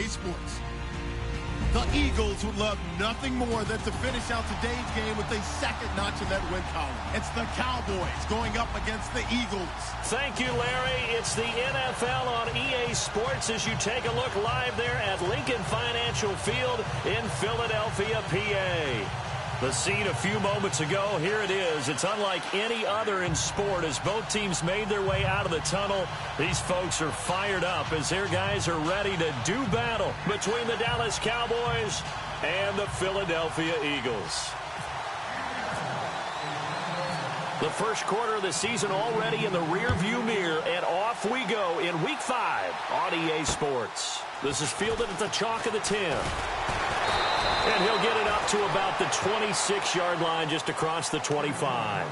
EA Sports. The Eagles would love nothing more than to finish out today's game with a second notch in that win column. It's the Cowboys going up against the Eagles. Thank you, Larry. It's the NFL on EA Sports as you take a look live there at Lincoln Financial Field in Philadelphia, PA. The scene a few moments ago, here it is. It's unlike any other in sport as both teams made their way out of the tunnel. These folks are fired up as their guys are ready to do battle between the Dallas Cowboys and the Philadelphia Eagles. The first quarter of the season already in the rearview mirror, and off we go in Week 5 on EA Sports. This is fielded at the chalk of the 10. And he'll get it up to about the 26-yard line just across the 25.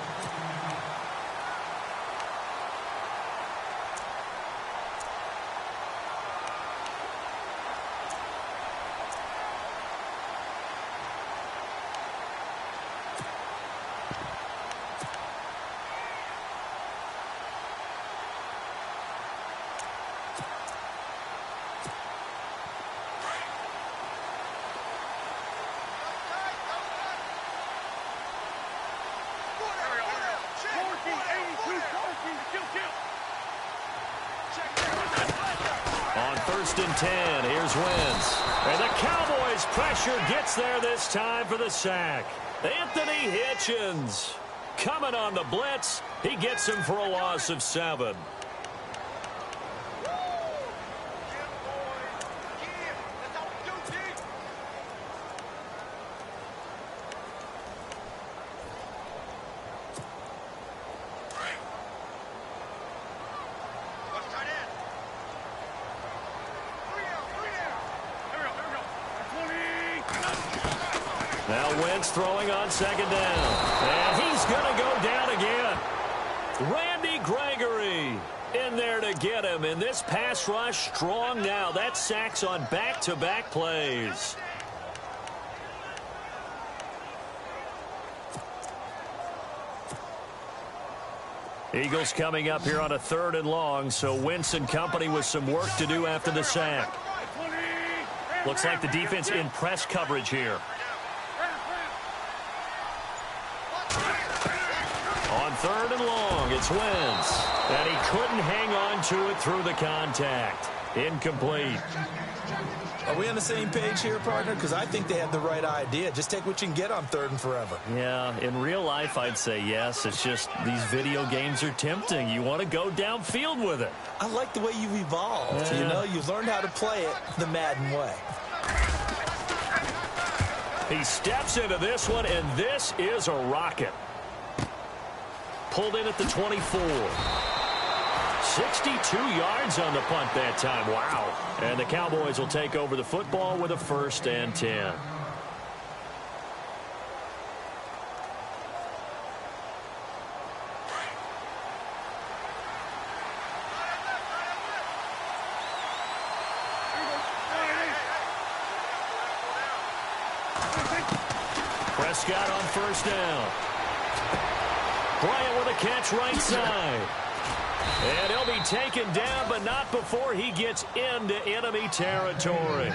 On 1st and 10, here's Wentz. And the Cowboys' pressure gets there this time for the sack. Anthony Hitchens coming on the blitz. He gets him for a loss of 7. Now Wentz throwing on 2nd down. And he's going to go down again. Randy Gregory in there to get him. And this pass rush strong now. That sacks on back-to-back plays. Eagles coming up here on a 3rd and long. So Wentz and company with some work to do after the sack. Looks like the defense in press coverage here. On 3rd and long, it's Wentz. And he couldn't hang on to it through the contact. Incomplete. Are we on the same page here, partner? Because I think they had the right idea. Just take what you can get on 3rd and forever. Yeah, in real life, I'd say yes. It's just these video games are tempting. You want to go downfield with it. I like the way you've evolved. Yeah. You know, you've learned how to play it the Madden way. He steps into this one, and this is a rocket. Pulled in at the 24. 62 yards on the punt that time. Wow. And the Cowboys will take over the football with a 1st and 10. Prescott on 1st down. Bryant with a catch right side. And he'll be taken down, but not before he gets into enemy territory.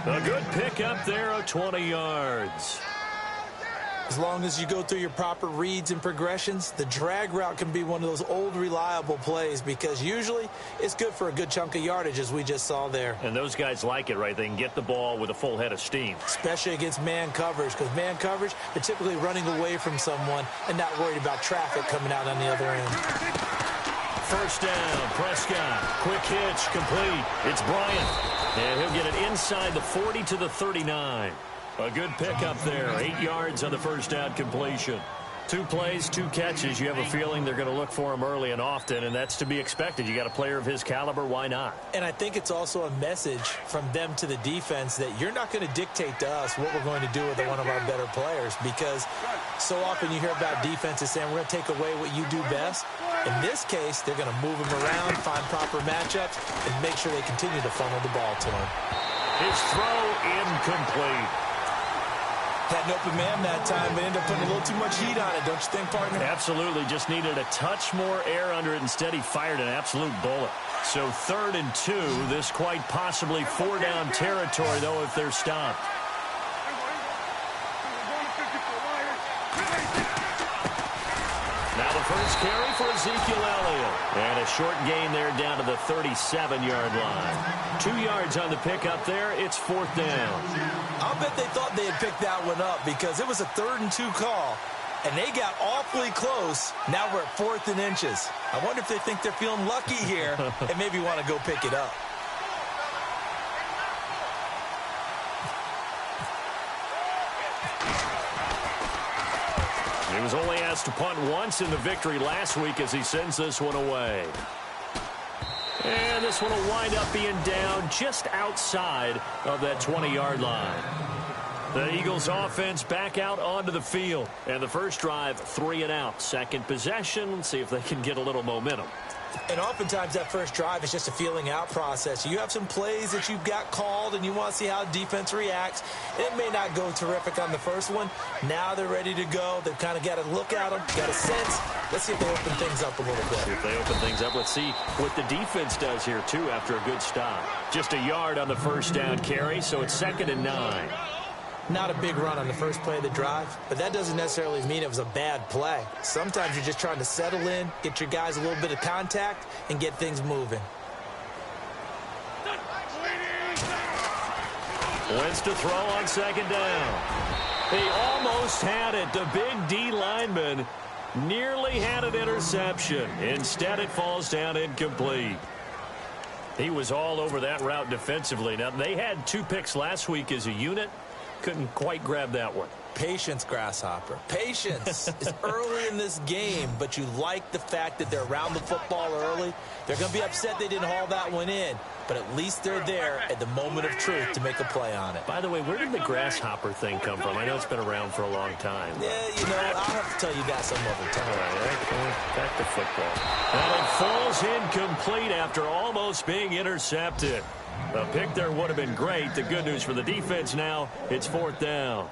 A good pickup there of 20 yards. As long as you go through your proper reads and progressions, the drag route can be one of those old reliable plays because usually it's good for a good chunk of yardage as we just saw there. And those guys like it, right? They can get the ball with a full head of steam. Especially against man coverage because man coverage, they're typically running away from someone and not worried about traffic coming out on the other end. 1st down, Prescott. Quick hitch, complete. It's Bryant. And he'll get it inside the 40 to the 39. A good pickup there. 8 yards on the 1st down completion. 2 plays, 2 catches. You have a feeling they're going to look for him early and often, and that's to be expected. You got a player of his caliber, why not? And I think it's also a message from them to the defense that you're not going to dictate to us what we're going to do with one of our better players because so often you hear about defenses saying we're going to take away what you do best. In this case, they're going to move him around, find proper matchups, and make sure they continue to funnel the ball to him. His throw incomplete. Had an open man that time, but ended up putting a little too much heat on it, don't you think, partner? Absolutely. Just needed a touch more air under it. Instead, he fired an absolute bullet. So 3rd and 2. This quite possibly 4-down territory, though, if they're stopped. Now the first carry for Ezekiel Elliott. And a short gain there down to the 37-yard line. 2 yards on the pickup there. It's 4th down. I'll bet they thought they had picked that one up because it was a 3rd and 2 call. And they got awfully close. Now we're at 4th and inches. I wonder if they think they're feeling lucky here and maybe want to go pick it up. He was only asked to punt once in the victory last week as he sends this one away. And this one will wind up being down just outside of that 20-yard line. The Eagles offense back out onto the field. And the first drive, 3 and out. Second possession, let's see if they can get a little momentum. And oftentimes that first drive is just a feeling out process. You have some plays that you've got called and you want to see how defense reacts. It may not go terrific on the first one. Now they're ready to go. They've kind of got to look at them, got a sense. Let's see if they open things up a little bit. If they open things up, let's see what the defense does here, too, after a good stop. Just a yard on the first down carry, so it's 2nd and 9. Not a big run on the first play of the drive, but that doesn't necessarily mean it was a bad play. Sometimes you're just trying to settle in, get your guys a little bit of contact, and get things moving. Wentz to throw on 2nd down. He almost had it. The big D lineman nearly had an interception. Instead, it falls down incomplete. He was all over that route defensively. Now, they had 2 picks last week as a unit. Couldn't quite grab that one. Patience, Grasshopper. Patience is early in this game, but you like the fact that they're around the football early. They're going to be upset they didn't haul that one in, but at least they're there at the moment of truth to make a play on it. By the way, where did the grasshopper thing come from? I know it's been around for a long time. Yeah, you know, I'll have to tell you that some other time. All right, back to football. And it falls incomplete after almost being intercepted. The pick there would have been great. The good news for the defense now, it's 4th down.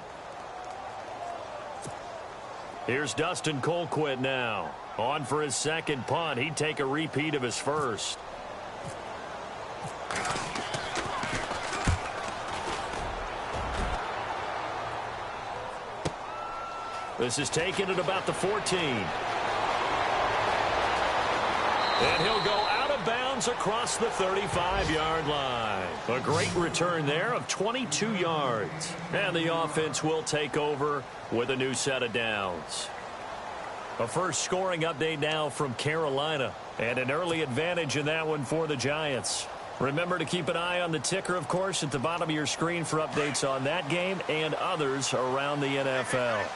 Here's Dustin Colquitt now. On for his second punt. He'd take a repeat of his first. This is taken at about the 14. And he'll go out of bounds across the 35-yard line. A great return there of 22 yards. And the offense will take over with a new set of downs. A first scoring update now from Carolina. And an early advantage in that one for the Giants. Remember to keep an eye on the ticker, of course, at the bottom of your screen for updates on that game and others around the NFL.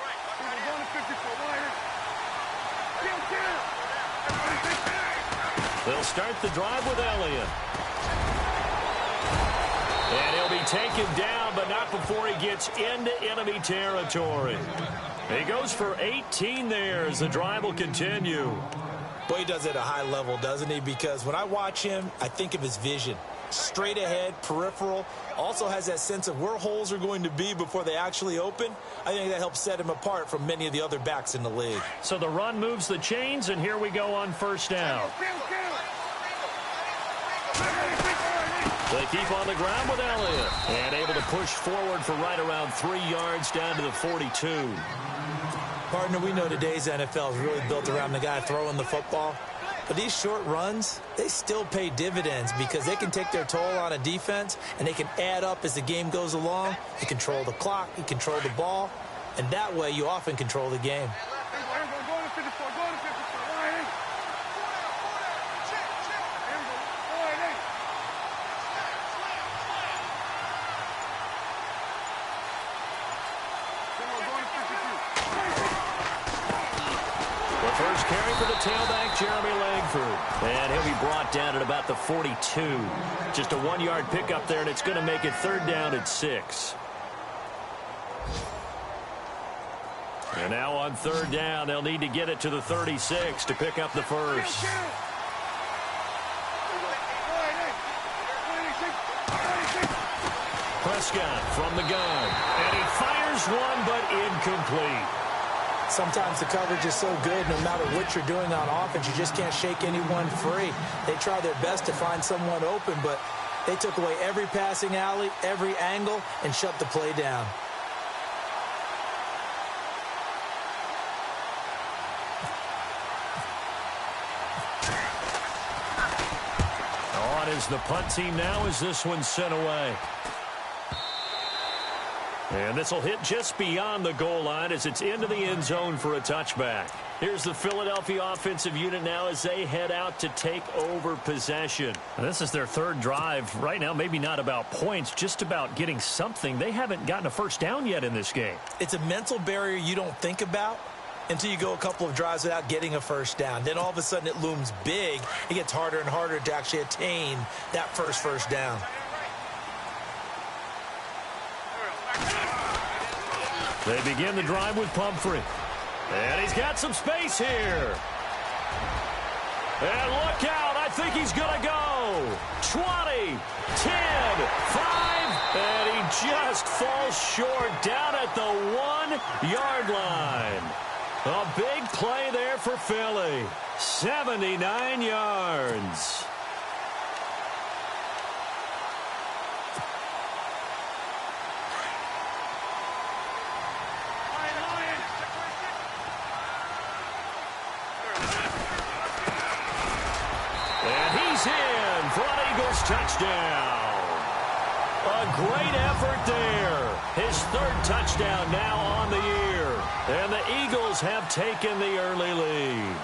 They'll start the drive with Elliott. And he'll be taken down, but not before he gets into enemy territory. He goes for 18 there as the drive will continue. Boy, he does it at a high level, doesn't he? Because when I watch him, I think of his vision. Straight ahead, peripheral. Also has that sense of where holes are going to be before they actually open. I think that helps set him apart from many of the other backs in the league. So the run moves the chains, and here we go on first down. They keep on the ground with Elliott. And able to push forward for right around 3 yards down to the 42. Partner, we know today's NFL is really built around the guy throwing the football. But these short runs, they still pay dividends because they can take their toll on a defense and they can add up as the game goes along. You control the clock, you control the ball, and that way you often control the game. First carry for the tailback, Jeremy Langford. And he'll be brought down at about the 42. Just a 1-yard pickup there, and it's going to make it 3rd down at 6. And now on 3rd down, they'll need to get it to the 36 to pick up the first. Prescott from the gun. And he fires Fires one, but incomplete. Sometimes the coverage is so good, no matter what you're doing on offense, you just can't shake anyone free. They try their best to find someone open, but they took away every passing alley, every angle, and shut the play down. On is the punt team now as this one's sent away. And this will hit just beyond the goal line as it's into the end zone for a touchback. Here's the Philadelphia offensive unit now as they head out to take over possession. This is their third drive. Right now, maybe not about points, just about getting something. They haven't gotten a first down yet in this game. It's a mental barrier you don't think about until you go a couple of drives without getting a first down. Then all of a sudden it looms big. It gets harder and harder to actually attain that first down. They begin the drive with Pumphrey. And he's got some space here. And look out. I think he's going to go. 20, 10, 5. And he just falls short down at the 1-yard line. A big play there for Philly. 79 yards. Touchdown. A great effort there. His third touchdown now on the year. And the Eagles have taken the early lead.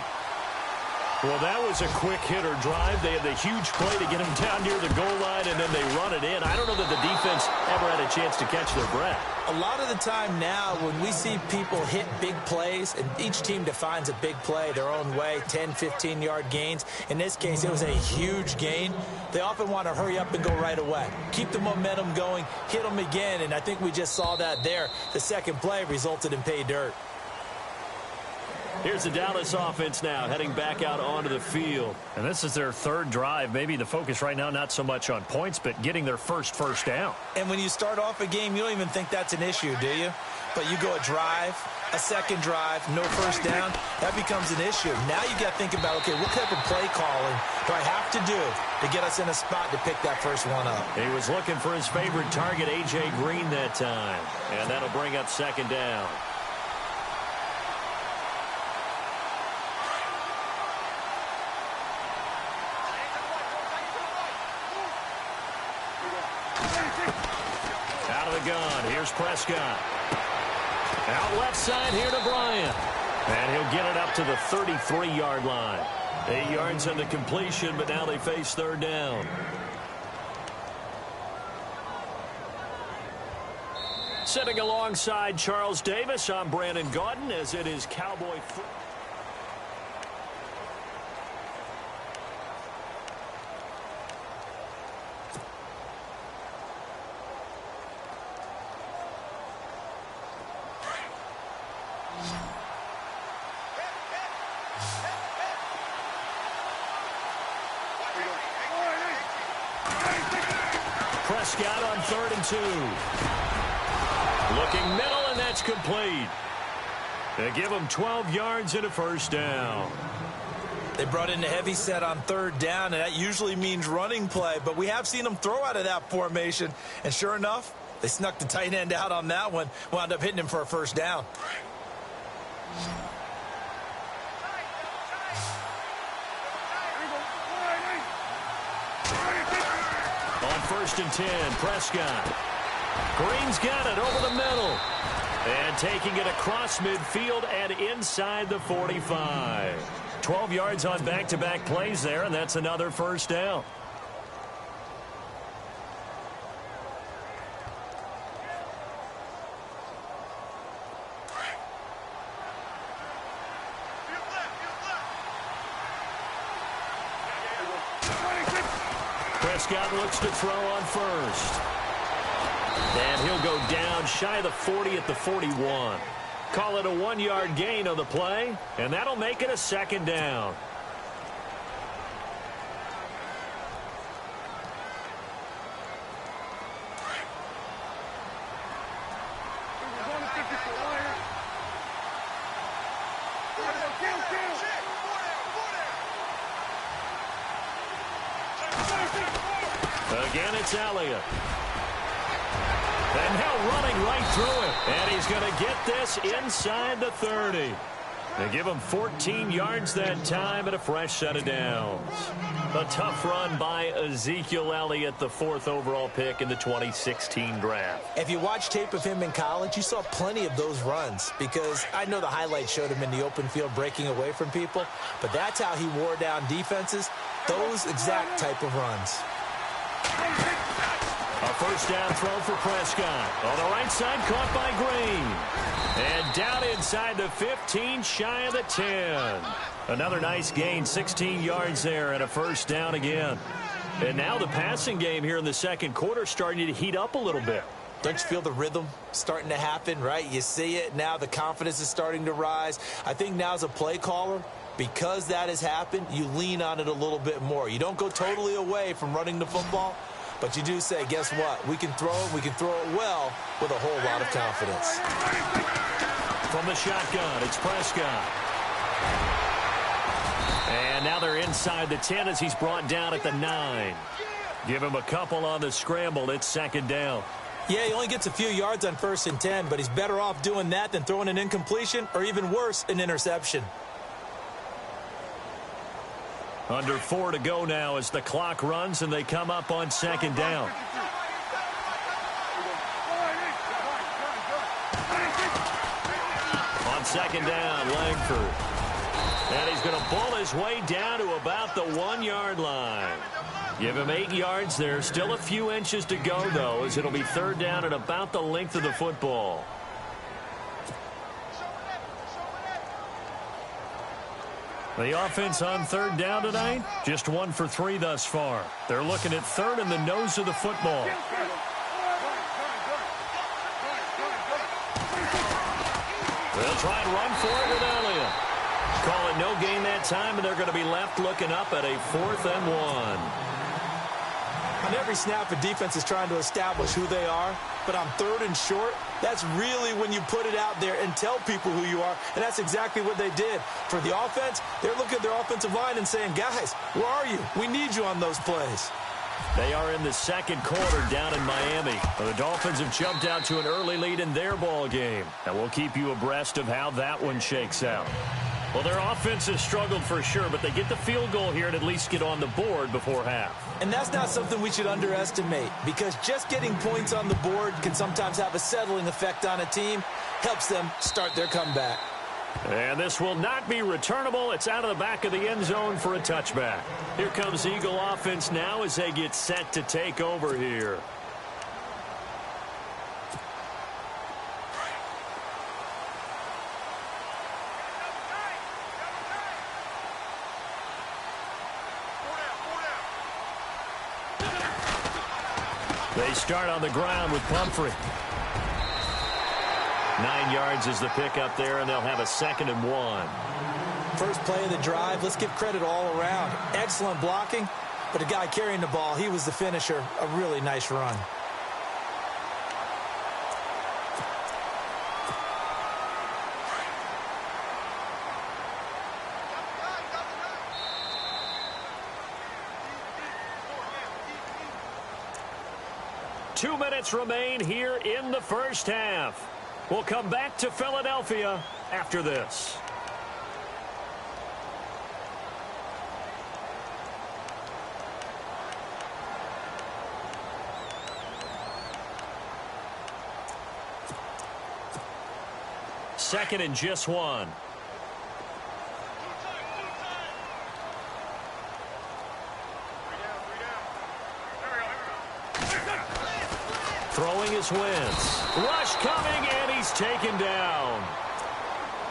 Well, that was a quick hitter drive. They had the huge play to get him down near the goal line, and then they run it in. I don't know that the defense ever had a chance to catch their breath. A lot of the time now when we see people hit big plays, and each team defines a big play their own way, 10, 15-yard gains. In this case, it was a huge gain. They often want to hurry up and go right away. Keep the momentum going, hit them again, and I think we just saw that there. The second play resulted in pay dirt. Here's the Dallas offense now heading back out onto the field. And this is their third drive. Maybe the focus right now not so much on points, but getting their first down. And when you start off a game, you don't even think that's an issue, do you? But you go a drive, a second drive, no first down, that becomes an issue. Now you got to think about, okay, what type of play calling do I have to do to get us in a spot to pick that first one up? He was looking for his favorite target, A.J. Green, that time. And that'll bring up second down. Out of the gun. Here's Prescott. Out left side here to Bryant. And he'll get it up to the 33-yard line. 8 yards on the completion, but now they face third down. Sitting alongside Charles Davis, I'm Brandon Gaudin as it is Cowboy football. Prescott on 3rd and 2. Looking middle, and that's complete. They give him 12 yards and a first down. They brought in a heavy set on 3rd down, and that usually means running play, but we have seen them throw out of that formation, and sure enough, they snuck the tight end out on that one, wound up hitting him for a first down. On 1st and 10, Prescott. Green's got it over the middle. And taking it across midfield and inside the 45. 12 yards on back-to-back plays there, and that's another first down. Prescott looks to throw on 1st. And he'll go down shy of the 40 at the 41. Call it a 1-yard gain on the play, and that'll make it a second down. It's Elliott. And now running right through it. And he's going to get this inside the 30. They give him 14 yards that time and a fresh set of downs. A tough run by Ezekiel Elliott, the 4th overall pick in the 2016 draft. If you watch tape of him in college, you saw plenty of those runs because I know the highlights showed him in the open field breaking away from people, but that's how he wore down defenses, those exact type of runs. A first down throw for Prescott. On the right side, caught by Green. And down inside the 15, shy of the 10. Another nice gain, 16 yards there, and a first down again. And now the passing game here in the second quarter starting to heat up a little bit. Don't you feel the rhythm starting to happen, right? You see it now. The confidence is starting to rise. I think now as a play caller, because that has happened, you lean on it a little bit more. You don't go totally away from running the football, but you do say, guess what? We can throw it well with a whole lot of confidence. From the shotgun, it's Prescott. And now they're inside the 10 as he's brought down at the 9. Give him a couple on the scramble. It's second down. Yeah, he only gets a few yards on 1st and 10, but he's better off doing that than throwing an incompletion or even worse, an interception. Under 4 to go now as the clock runs and they come up on second down. On second down, Langford. And he's going to pull his way down to about the 1-yard line. Give him 8 yards there. Still a few inches to go, though, as it'll be third down at about the length of the football. The offense on third down tonight, just 1 for 3 thus far. They're looking at third in the nose of the football. They'll try and run for it with Elliott. Call it no gain that time, and they're going to be left looking up at a 4th and 1. On every snap, a defense is trying to establish who they are, but on 3rd and short, that's really when you put it out there and tell people who you are, and that's exactly what they did. For the offense, they're looking at their offensive line and saying, guys, where are you? We need you on those plays. They are in the second quarter down in Miami. The Dolphins have jumped out to an early lead in their ball game, and we'll keep you abreast of how that one shakes out. Well, their offense has struggled for sure, but they get the field goal here and at least get on the board before half. And that's not something we should underestimate, because just getting points on the board can sometimes have a settling effect on a team, helps them start their comeback. And this will not be returnable. It's out of the back of the end zone for a touchback. Here comes Eagle offense now as they get set to take over here. They start on the ground with Pumphrey. 9 yards is the pickup there, and they'll have a 2nd and 1. First play of the drive, let's give credit all around. Excellent blocking, but the guy carrying the ball, he was the finisher. A really nice run. Two minutes remain here in the first half. We'll come back to Philadelphia after this. Second and just 1. Throwing his Wentz. Rush coming, and he's taken down.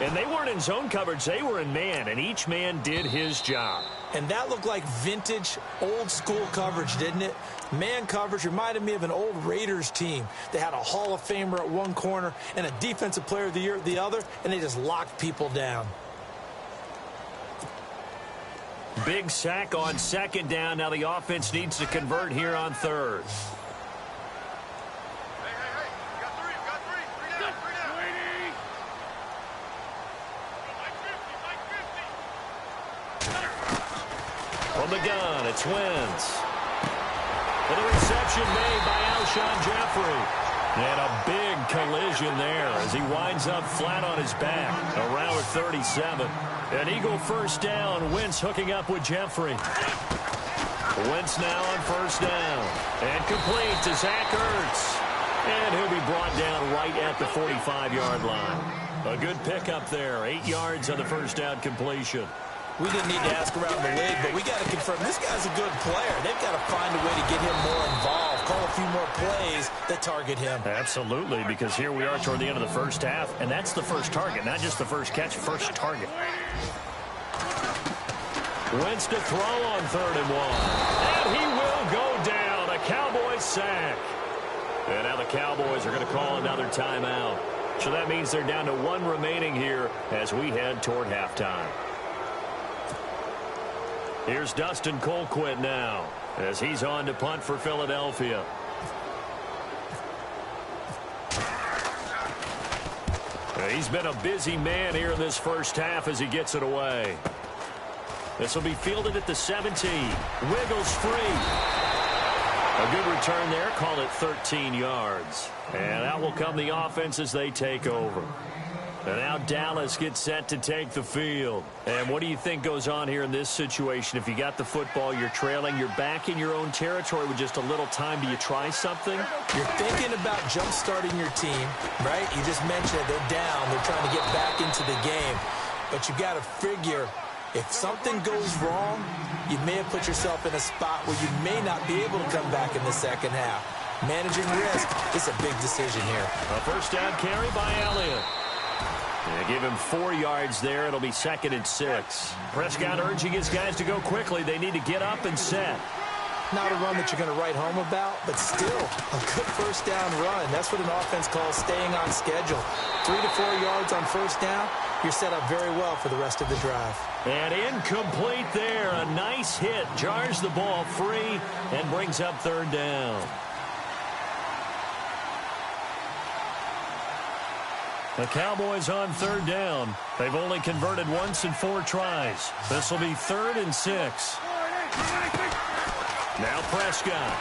And they weren't in zone coverage. They were in man, and each man did his job. And that looked like vintage, old-school coverage, didn't it? Man coverage reminded me of an old Raiders team. They had a Hall of Famer at one corner and a Defensive Player of the Year at the other, and they just locked people down. Big sack on second down. Now the offense needs to convert here on third. From the gun, it's Wentz. And the reception made by Alshon Jeffrey. And a big collision there as he winds up flat on his back around 37. An Eagle first down. Wentz hooking up with Jeffrey. Wentz now on first down. And complete to Zach Ertz. And he'll be brought down right at the 45-yard line. A good pickup there. 8 yards on the first down completion. We didn't need to ask around the league, but we got to confirm this guy's a good player. They've got to find a way to get him more involved, call a few more plays that target him. Absolutely, because here we are toward the end of the first half, and that's the first target, not just the first catch, first target. Wentz to throw on 3rd and 1. And he will go down. A Cowboys sack. And now the Cowboys are going to call another timeout. So that means they're down to 1 remaining here as we head toward halftime. Here's Dustin Colquitt now as he's on to punt for Philadelphia. He's been a busy man here in this first half as he gets it away. This will be fielded at the 17. Wiggles free. A good return there. Call it 13 yards. And out will come the offense as they take over. And now Dallas gets set to take the field. And what do you think goes on here in this situation? If you got the football, you're trailing, you're back in your own territory with just a little time. Do you try something? You're thinking about jump-starting your team, right? You just mentioned it. They're down. They're trying to get back into the game. But you got to figure if something goes wrong, you may have put yourself in a spot where you may not be able to come back in the second half. Managing risk is a big decision here. A first down carry by Elliott. They give him 4 yards there. It'll be 2nd and 6. Prescott urging his guys to go quickly. They need to get up and set. Not a run that you're going to write home about, but still a good first down run. That's what an offense calls staying on schedule. 3 to 4 yards on first down. You're set up very well for the rest of the drive. And incomplete there. A nice hit. Jars the ball free and brings up 3rd down. The Cowboys on 3rd down. They've only converted once in 4 tries. This will be 3rd and 6. Now Prescott.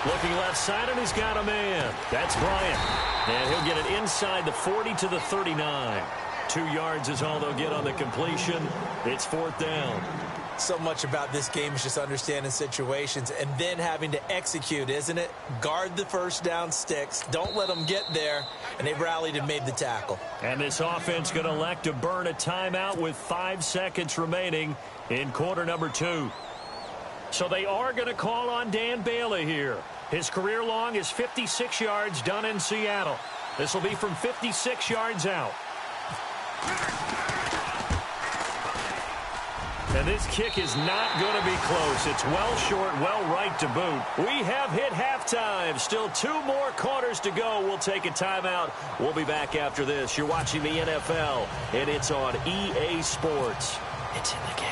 Looking left side, and he's got a man. That's Bryant. And he'll get it inside the 40 to the 39. 2 yards is all they'll get on the completion. It's 4th down. So much about this game is just understanding situations and then having to execute, isn't it? Guard the first down sticks. Don't let them get there. And they rallied and made the tackle. And this offense going to elect to burn a timeout with 5 seconds remaining in quarter number 2. So they are going to call on Dan Bailey here. His career long is 56 yards done in Seattle. This will be from 56 yards out. And this kick is not going to be close. It's well short, well right to boot. We have hit halftime. Still 2 more quarters to go. We'll take a timeout. We'll be back after this. You're watching the NFL, and it's on EA Sports. It's in the game.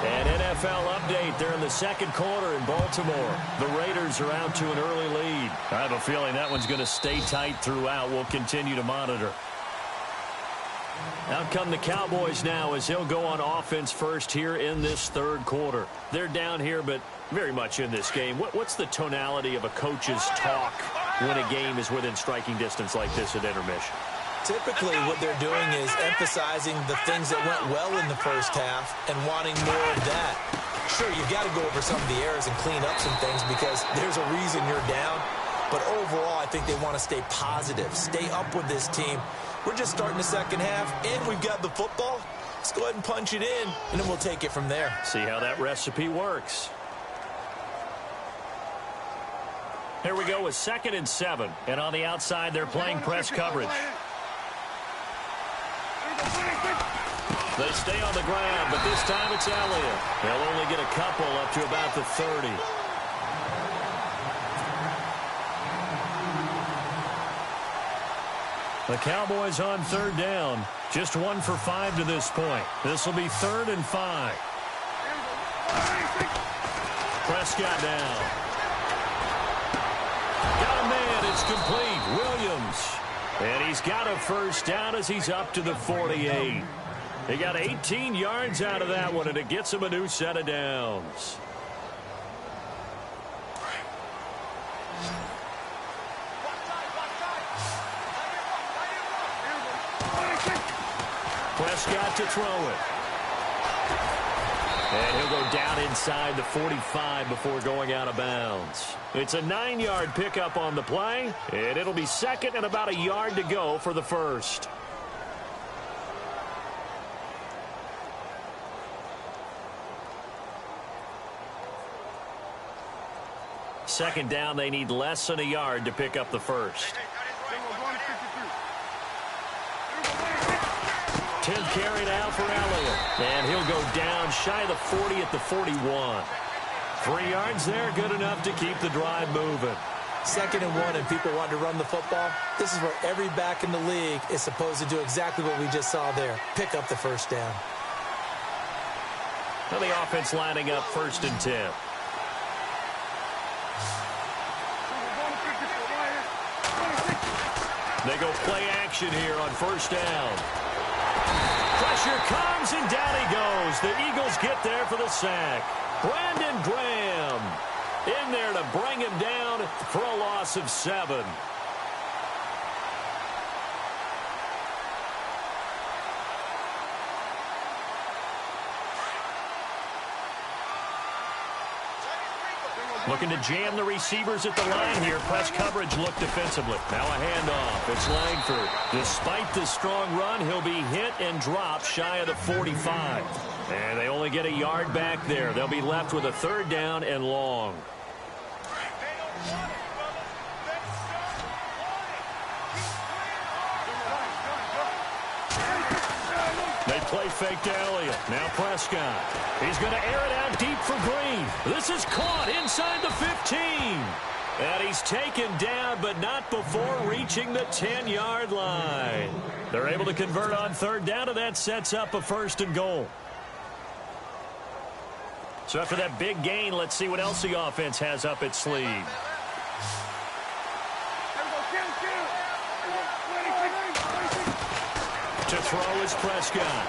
An NFL update. They're in the 2nd quarter in Baltimore. The Raiders are out to an early lead. I have a feeling that one's going to stay tight throughout. We'll continue to monitor. Out come the Cowboys now as he'll go on offense first here in this 3rd quarter. They're down here, but very much in this game. What's the tonality of a coach's talk when a game is within striking distance like this at intermission? Typically, what they're doing is emphasizing the things that went well in the first half and wanting more of that. Sure, you've got to go over some of the errors and clean up some things because there's a reason you're down. But overall, I think they want to stay positive, stay up with this team. We're just starting the second half, and we've got the football. Let's go ahead and punch it in, and then we'll take it from there. See how that recipe works. Here we go with 2nd and 7. And on the outside, they're playing press coverage. They stay on the ground, but this time it's Elliott. They'll only get a couple up to about the 30. The Cowboys on 3rd down. Just 1 for 5 to this point. This will be 3rd and 5. Prescott down. Got a man. It's complete. Williams. And he's got a first down as he's up to the 48. He got 18 yards out of that one, and it gets him a new set of downs. Prescott to throw it. And he'll go down inside the 45 before going out of bounds. It's a 9-yard pickup on the play, and it'll be second and about a yard to go for the first. Second down, they need less than a yard to pick up the first. 10th carry now for Elliott. And he'll go down shy of the 40 at the 41. 3 yards there, good enough to keep the drive moving. 2nd and 1, and people want to run the football. This is where every back in the league is supposed to do exactly what we just saw there. Pick up the first down. Now the offense lining up 1st and 10. They go play action here on 1st down. Pressure comes, and down he goes. The Eagles get there for the sack. Brandon Graham in there to bring him down for a loss of 7. Looking to jam the receivers at the line here. Press coverage look defensively. Now a handoff. It's Langford. Despite the strong run, he'll be hit and dropped shy of the 45. And they only get a yard back there. They'll be left with a 3rd down and long. They play fake to Elliott. Now Prescott. He's going to air it out deep for Green. This is caught inside the 15. And he's taken down, but not before reaching the 10-yard line. They're able to convert on 3rd down, and that sets up a 1st and goal. So after that big gain, let's see what else the offense has up its sleeve. To throw is Prescott.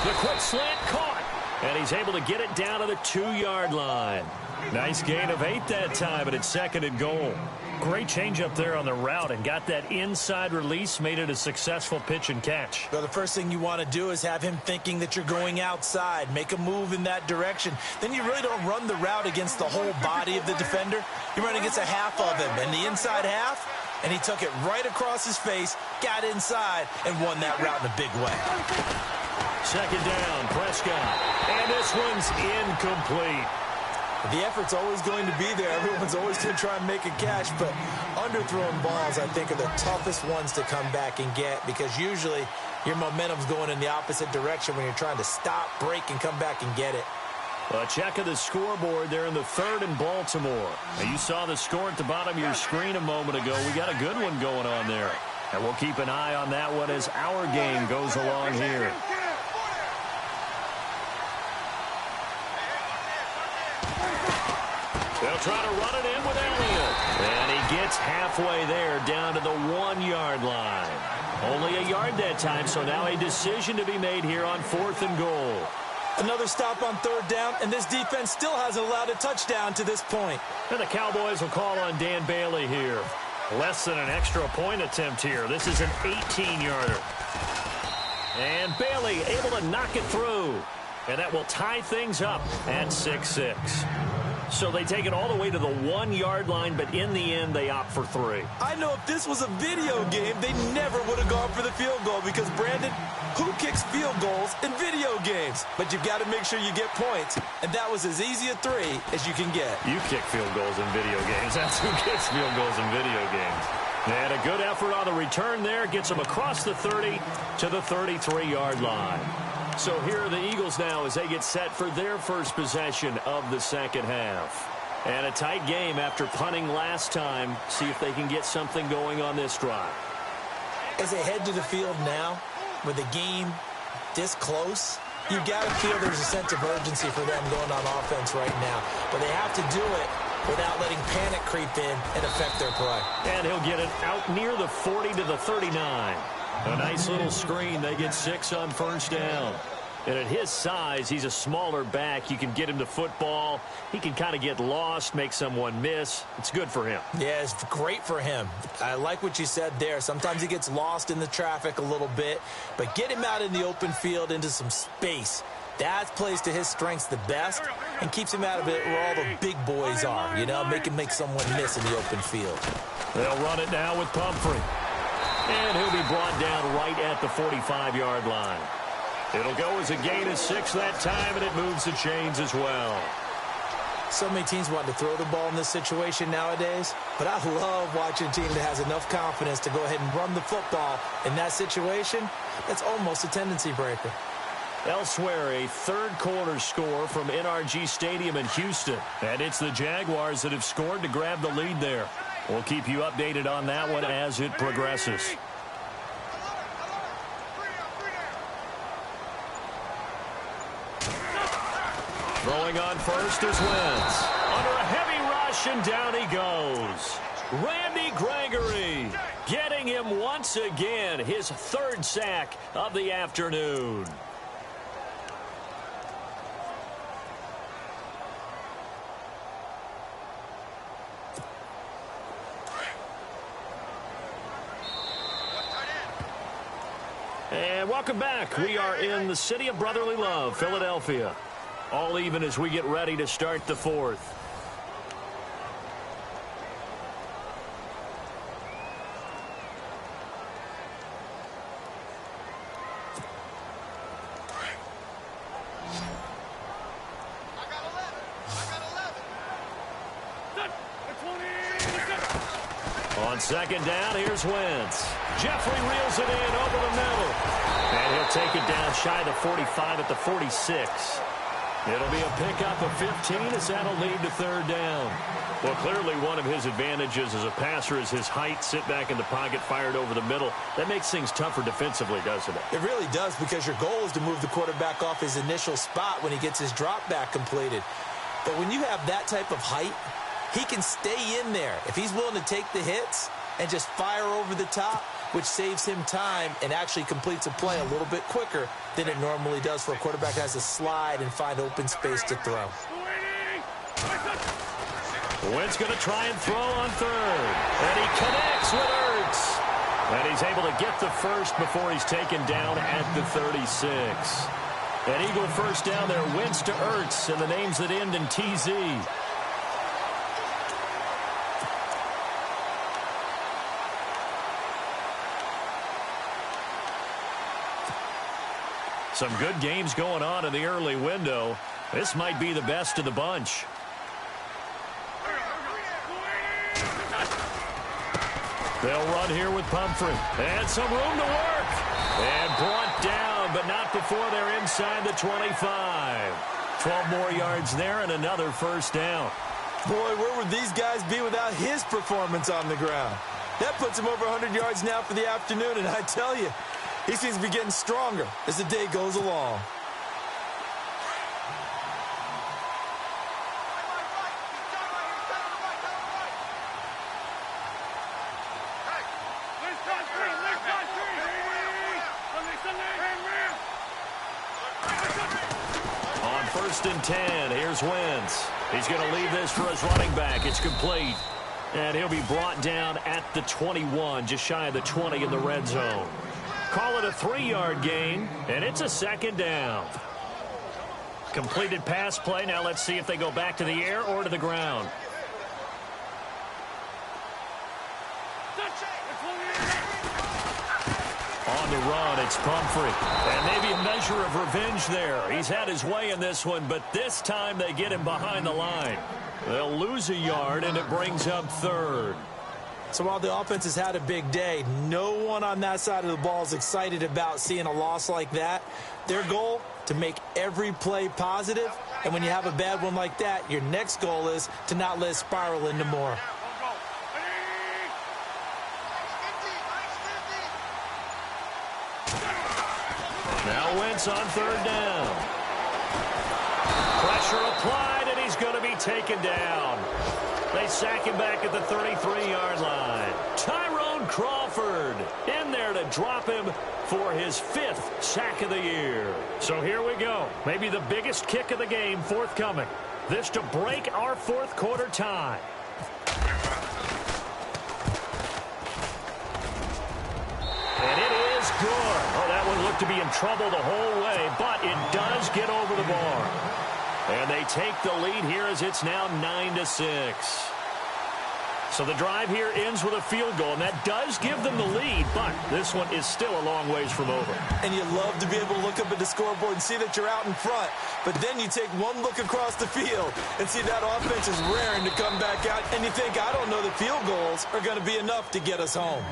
The quick slant caught. And he's able to get it down to the 2-yard line. Nice gain of 8 that time, but it's 2nd and goal. Great change up there on the route and got that inside release, made it a successful pitch and catch. Well, the first thing you want to do is have him thinking that you're going outside. Make a move in that direction. Then you really don't run the route against the whole body of the defender. You run against a half of him, and the inside half, and he took it right across his face, got inside, and won that route in a big way. 2nd down, Prescott. And this one's incomplete. The effort's always going to be there. Everyone's always going to try and make a catch, but underthrown balls, I think, are the toughest ones to come back and get because usually your momentum's going in the opposite direction when you're trying to stop, break, and come back and get it. A check of the scoreboard there in the 3rd in Baltimore. Now, you saw the score at the bottom of your screen a moment ago. We got a good one going on there. And we'll keep an eye on that one as our game goes along here. They'll try to run it in with Elliott. And he gets halfway there down to the 1-yard line. Only a yard that time, so now a decision to be made here on 4th and goal. Another stop on 3rd down, and this defense still hasn't allowed a touchdown to this point. And the Cowboys will call on Dan Bailey here. Less than an extra point attempt here. This is an 18-yarder. And Bailey able to knock it through. And that will tie things up at 6-6. So they take it all the way to the 1-yard line, but in the end, they opt for 3. I know if this was a video game, they never would have gone for the field goal because, Brandon, who kicks field goals in video games? But you've got to make sure you get points, and that was as easy a 3 as you can get. You kick field goals in video games. That's who kicks field goals in video games. And a good effort on the return there gets them across the 30 to the 33-yard line. So here are the Eagles now as they get set for their first possession of the 2nd half. And a tight game after punting last time. See if they can get something going on this drive. As they head to the field now, with the game this close, you've got to feel there's a sense of urgency for them going on offense right now. But they have to do it without letting panic creep in and affect their play. And he'll get it out near the 40 to the 39. A nice little screen. They get 6 on 1st down. And at his size, he's a smaller back. You can get him to football. He can kind of get lost, make someone miss. It's good for him. Yeah, it's great for him. I like what you said there. Sometimes he gets lost in the traffic a little bit, but get him out in the open field into some space. That plays to his strengths the best and keeps him out of it where all the big boys are, you know, make him make someone miss in the open field. They'll run it now with Pumphrey. And he'll be brought down right at the 45-yard line. It'll go as a gain of 6 that time, and it moves the chains as well. So many teams want to throw the ball in this situation nowadays, but I love watching a team that has enough confidence to go ahead and run the football in that situation. That's almost a tendency breaker. Elsewhere, a third-quarter score from NRG Stadium in Houston. And it's the Jaguars that have scored to grab the lead there. We'll keep you updated on that one as it progresses. Throwing on first is Wentz. Under a heavy rush, and down he goes. Randy Gregory getting him once again, his 3rd sack of the afternoon. And welcome back. We are in the city of brotherly love, Philadelphia. All even as we get ready to start the 4th. On 2nd down, here's Wentz. Jeffrey reels it in over the middle. And he'll take it down shy of the 45 at the 46. It'll be a pickup of 15 as that'll lead to 3rd down. Well, clearly one of his advantages as a passer is his height. Sit back in the pocket, fired over the middle. That makes things tougher defensively, doesn't it? It really does, because your goal is to move the quarterback off his initial spot when he gets his drop back completed. But when you have that type of height, he can stay in there if he's willing to take the hits and just fire over the top, which saves him time and actually completes a play a little bit quicker than it normally does for a quarterback that has to slide and find open space to throw. Wentz going to try and throw on 3rd. And he connects with Ertz. And he's able to get the first before he's taken down at the 36. An Eagle first down there, Wentz to Ertz, and the names that end in TZ. Some good games going on in the early window. This might be the best of the bunch. They'll run here with Pumphrey. And some room to work. And brought down, but not before they're inside the 25. 12 more yards there and another first down. Boy, where would these guys be without his performance on the ground? That puts him over 100 yards now for the afternoon, and I tell you, he seems to be getting stronger as the day goes along. On 1st and 10, here's Wentz. He's going to leave this for his running back. It's complete. And he'll be brought down at the 21, just shy of the 20 in the red zone. Call it a 3-yard gain, and it's a 2nd down. Completed pass play. Now let's see if they go back to the air or to the ground. On the run, it's Pumphrey. And maybe a measure of revenge there. He's had his way in this one, but this time they get him behind the line. They'll lose a yard, and it brings up 3rd. So while the offense has had a big day, no one on that side of the ball is excited about seeing a loss like that. Their goal, to make every play positive. And when you have a bad one like that, your next goal is to not let it spiral into more. Now Wentz on 3rd down. Pressure applied, and he's going to be taken down. They sack him back at the 33-yard line. Tyrone Crawford in there to drop him for his 5th sack of the year. So here we go. Maybe the biggest kick of the game forthcoming. This to break our fourth quarter tie. And it is good. Oh, that one looked to be in trouble the whole way, but it does get over the bar. And they take the lead here as it's now 9-6. So the drive here ends with a field goal, and that does give them the lead, but this one is still a long ways from over. And you love to be able to look up at the scoreboard and see that you're out in front, but then you take one look across the field and see that offense is raring to come back out, and you think, I don't know that field goals are going to be enough to get us home.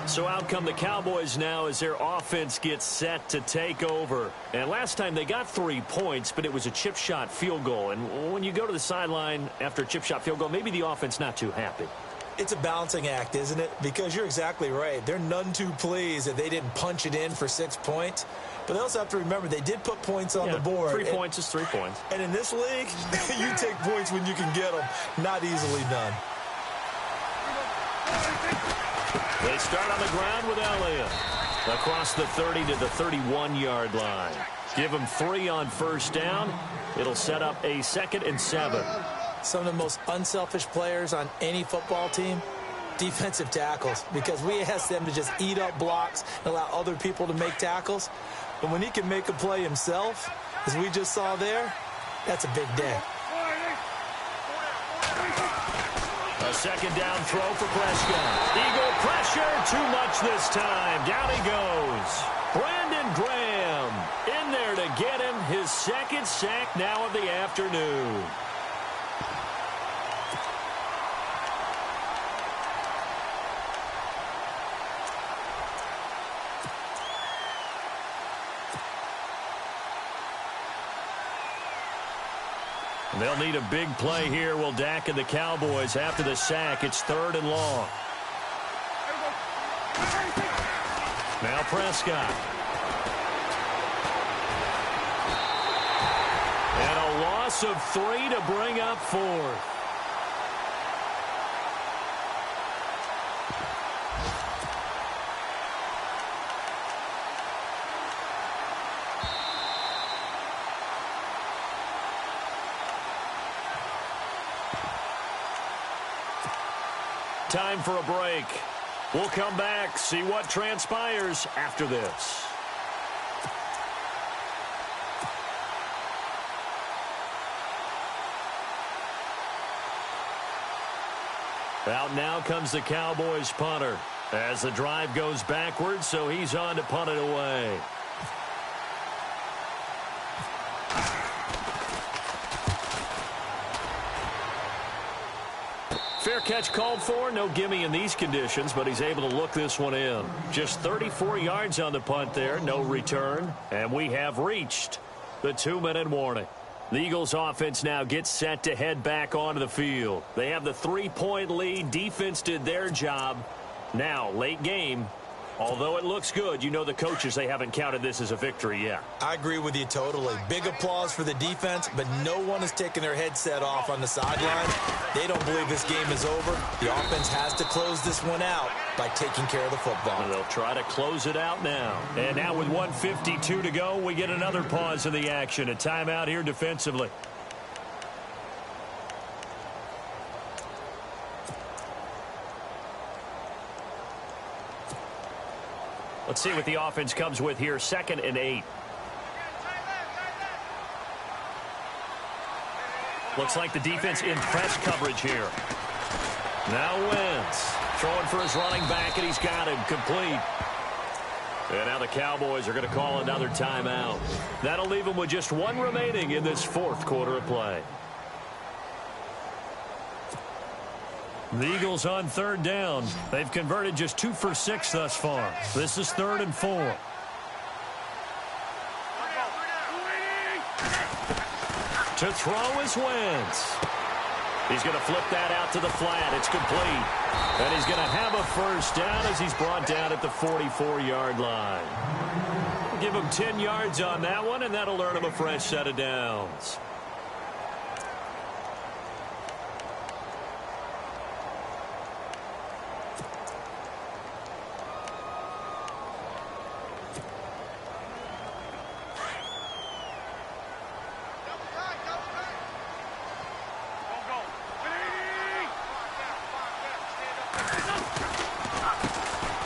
So out come the Cowboys now as their offense gets set to take over. And last time they got 3 points, but it was a chip shot field goal. And when you go to the sideline after a chip shot field goal, maybe the offense not too happy. It's a balancing act, isn't it? Because you're exactly right. They're none too pleased that they didn't punch it in for 6 points. But they also have to remember they did put points on the board. 3 points is 3 points. And in this league, you take points when you can get them. Not easily done. They start on the ground with Elliott. Across the 30 to the 31-yard line. Give them 3 on first down. It'll set up a 2nd and 7. Some of the most unselfish players on any football team, defensive tackles, because we ask them to just eat up blocks and allow other people to make tackles. But when he can make a play himself, as we just saw there, that's a big day. A 2nd down throw for Prescott. Eagle pressure, too much this time. Down he goes. Brandon Graham in there to get him his 2nd sack now of the afternoon. They'll need a big play here. Will Dak and the Cowboys after the sack. It's 3rd and long. Now Prescott. And a loss of 3 to bring up 4th. Time for a break. We'll come back, see what transpires after this. Out now comes the Cowboys punter as the drive goes backwards, so he's on to punt it away. Fair catch called for. No gimme in these conditions, but he's able to look this one in. Just 34 yards on the punt there. No return. And we have reached the 2-minute warning. The Eagles offense now gets set to head back onto the field. They have the 3-point lead. Defense did their job. Now, late game. Although it looks good, you know the coaches, they haven't counted this as a victory yet. I agree with you totally. Big applause for the defense, but no one is taking their headset off on the sideline. They don't believe this game is over. The offense has to close this one out by taking care of the football. They'll try to close it out now. And now with 1:52 to go, we get another pause in the action. A timeout here defensively. Let's see what the offense comes with here. 2nd and 8. Looks like the defense in press coverage here. Now Wentz throwing for his running back, and he's got him complete. And now the Cowboys are going to call another timeout. That'll leave them with just 1 remaining in this 4th quarter of play. The Eagles on 3rd down. They've converted just 2 for 6 thus far. This is 3rd and 4. To throw is Wentz. He's going to flip that out to the flat. It's complete. And he's going to have a first down as he's brought down at the 44-yard line. We'll give him 10 yards on that one, and that'll earn him a fresh set of downs.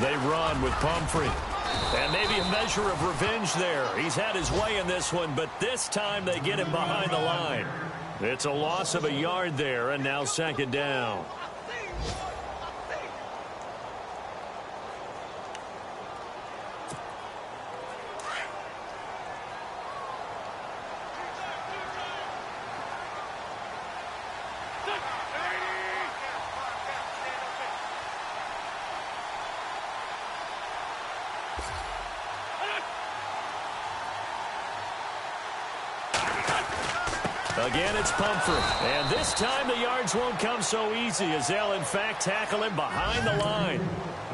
They run with Pumphrey. And maybe a measure of revenge there. He's had his way in this one, but this time they get him behind the line. It's a loss of a yard there, and now second down. Again, it's Pumphrey. And this time the yards won't come so easy as they'll, in fact, tackle him behind the line.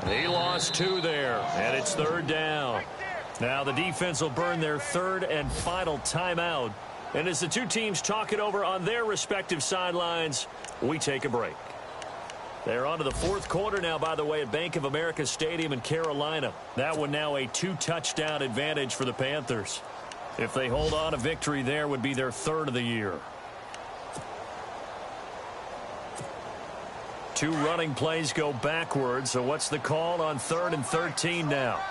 He lost 2 there, and it's third down. Now the defense will burn their third and final timeout. And as the two teams talk it over on their respective sidelines, we take a break. They're on to the fourth quarter now, by the way, at Bank of America Stadium in Carolina. That one now a 2-touchdown advantage for the Panthers. If they hold on, a victory there would be their third of the year. 2 running plays go backwards, so what's the call on 3rd and 13 now?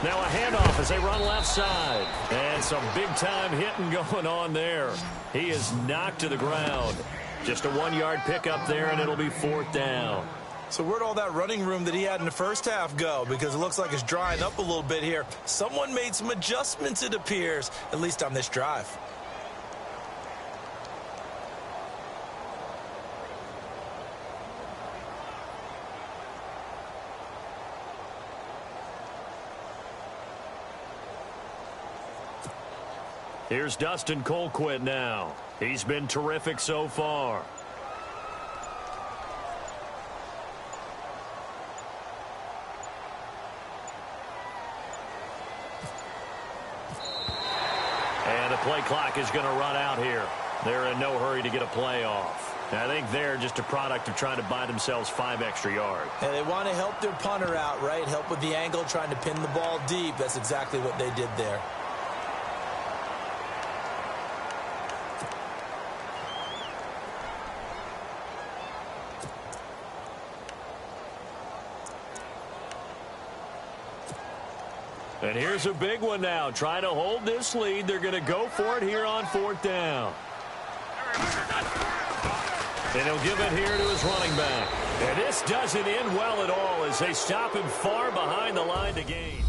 Now a handoff as they run left side. And some big-time hitting going on there. He is knocked to the ground. Just a 1-yard pickup there, and it'll be 4th down. So where'd all that running room that he had in the first half go? Because it looks like it's drying up a little bit here. Someone made some adjustments, it appears, at least on this drive. Here's Dustin Colquitt now. He's been terrific so far. And the play clock is going to run out here. They're in no hurry to get a play off. I think they're just a product of trying to buy themselves 5 extra yards. And they want to help their punter out, right? Help with the angle, trying to pin the ball deep. That's exactly what they did there. And here's a big one now. Trying to hold this lead. They're going to go for it here on 4th down. And he'll give it here to his running back. And this doesn't end well at all as they stop him far behind the line to gain.